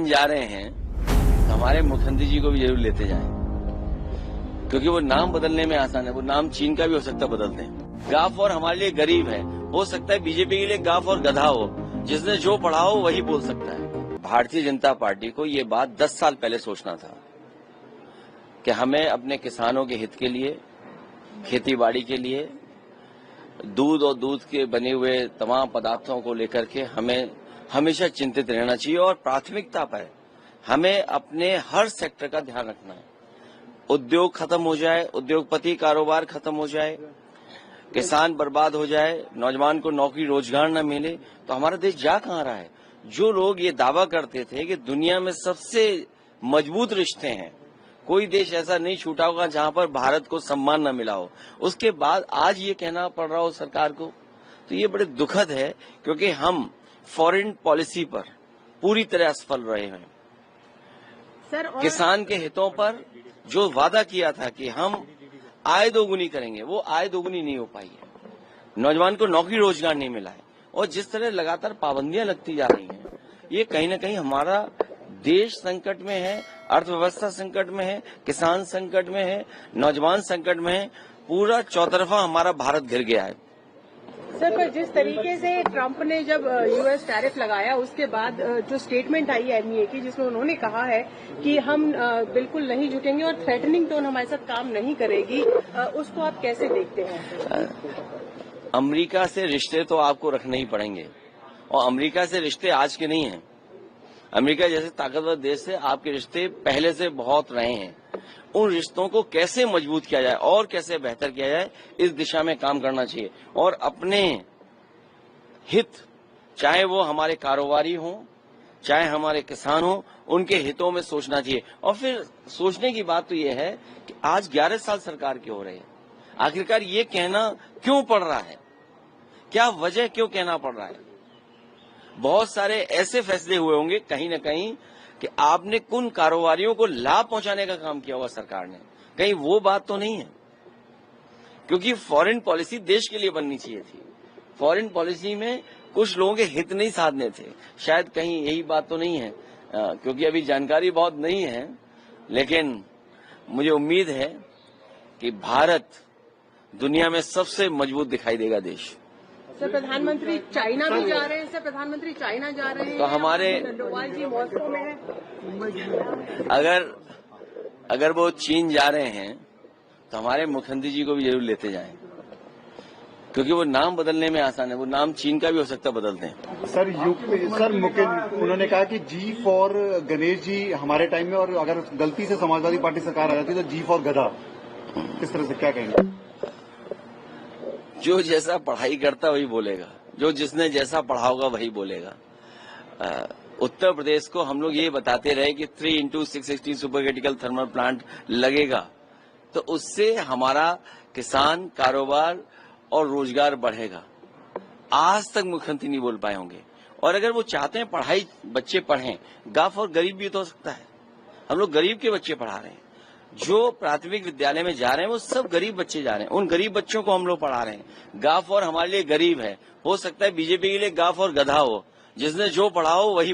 चीन जा रहे हैं तो हमारे मुख्यमंत्री जी को भी जरूर लेते जाएं, क्योंकि वो नाम बदलने में आसान है। वो नाम चीन का भी हो सकता है बदल दें। गाफ और हमारे लिए गरीब है, हो सकता है बीजेपी के लिए गाफ और गधा हो, जिसने जो पढ़ा हो वही बोल सकता है। भारतीय जनता पार्टी को ये बात 10 साल पहले सोचना था कि हमें अपने किसानों के हित के लिए, खेतीबाड़ी के लिए, दूध और दूध के बने हुए तमाम पदार्थों को लेकर के हमें हमेशा चिंतित रहना चाहिए और प्राथमिकता पर हमें अपने हर सेक्टर का ध्यान रखना है। उद्योग खत्म हो जाए, उद्योगपति कारोबार खत्म हो जाए, किसान बर्बाद हो जाए, नौजवान को नौकरी रोजगार न मिले तो हमारा देश जा कहां रहा है। जो लोग ये दावा करते थे कि दुनिया में सबसे मजबूत रिश्ते हैं, कोई देश ऐसा नहीं छूटा होगा जहां पर भारत को सम्मान न मिला हो, उसके बाद आज ये कहना पड़ रहा हो सरकार को, तो ये बड़े दुखद है, क्योंकि हम फॉरेन पॉलिसी पर पूरी तरह असफल रहे हैं। सर, किसान के हितों पर जो वादा किया था कि हम आय दोगुनी करेंगे, वो आय दोगुनी नहीं हो पाई है। नौजवान को नौकरी रोजगार नहीं मिला है और जिस तरह लगातार पाबंदियां लगती जा रही हैं, ये कहीं न कहीं हमारा देश संकट में है, अर्थव्यवस्था संकट में है, किसान संकट में है, नौजवान संकट में है, पूरा चौतरफा हमारा भारत घिर गया है। सर, पर जिस तरीके से ट्रंप ने जब यूएस टैरिफ लगाया, उसके बाद जो स्टेटमेंट आई है एमईए की, जिसमें उन्होंने कहा है कि हम बिल्कुल नहीं झुकेंगे और थ्रेटनिंग टोन हमारे साथ काम नहीं करेगी, उसको आप कैसे देखते हैं? अमेरिका से रिश्ते तो आपको रखने ही पड़ेंगे और अमेरिका से रिश्ते आज के नहीं हैं। अमेरिका जैसे ताकतवर देश से आपके रिश्ते पहले से बहुत रहे हैं। उन रिश्तों को कैसे मजबूत किया जाए और कैसे बेहतर किया जाए, इस दिशा में काम करना चाहिए और अपने हित, चाहे वो हमारे कारोबारी हों, चाहे हमारे किसान हों, उनके हितों में सोचना चाहिए। और फिर सोचने की बात तो ये है कि आज 11 साल सरकार की हो रही है, आखिरकार ये कहना क्यों पड़ रहा है, क्या वजह क्यों कहना पड़ रहा है। बहुत सारे ऐसे फैसले हुए होंगे कहीं न कहीं कि आपने कुन कारोबारियों को लाभ पहुंचाने का काम किया होगा सरकार ने, कहीं वो बात तो नहीं है। क्योंकि फॉरेन पॉलिसी देश के लिए बननी चाहिए थी, फॉरेन पॉलिसी में कुछ लोगों के हित नहीं साधने थे, शायद कहीं यही बात तो नहीं है, क्योंकि अभी जानकारी बहुत नहीं है, लेकिन मुझे उम्मीद है कि भारत दुनिया में सबसे मजबूत दिखाई देगा देश। सर, प्रधानमंत्री चाइना भी जा रहे हैं। सर, प्रधानमंत्री चाइना जा रहे हैं तो हमारे डोवाल जी मॉस्को में है। अगर वो चीन जा रहे हैं तो हमारे मुख्यमंत्री जी को भी जरूर लेते जाएं, क्योंकि वो नाम बदलने में आसान है। वो नाम चीन का भी हो सकता है बदल दें। सर, उन्होंने कहा कि जी फॉर गणेश जी हमारे टाइम में, और अगर गलती से समाजवादी पार्टी सरकार आ जाती तो जी फॉर गधा, किस तरह से क्या कहेंगे? जो जैसा पढ़ाई करता वही बोलेगा, जो जिसने जैसा पढ़ा होगा वही बोलेगा। उत्तर प्रदेश को हम लोग ये बताते रहे कि 3x616 super critical thermal plant लगेगा, तो उससे हमारा किसान, कारोबार और रोजगार बढ़ेगा। आज तक मुख्यमंत्री नहीं बोल पाए होंगे। और अगर वो चाहते हैं पढ़ाई बच्चे पढ़ें, गाफ और गरीब भी तो हो सकता है। हम लोग गरीब के बच्चे पढ़ा रहे हैं, जो प्राथमिक विद्यालय में जा रहे हैं वो सब गरीब बच्चे जा रहे हैं, उन गरीब बच्चों को हम लोग पढ़ा रहे हैं। गाफ और हमारे लिए गरीब है, हो सकता है बीजेपी के लिए गाफ और गधा हो, जिसने जो पढ़ा हो वही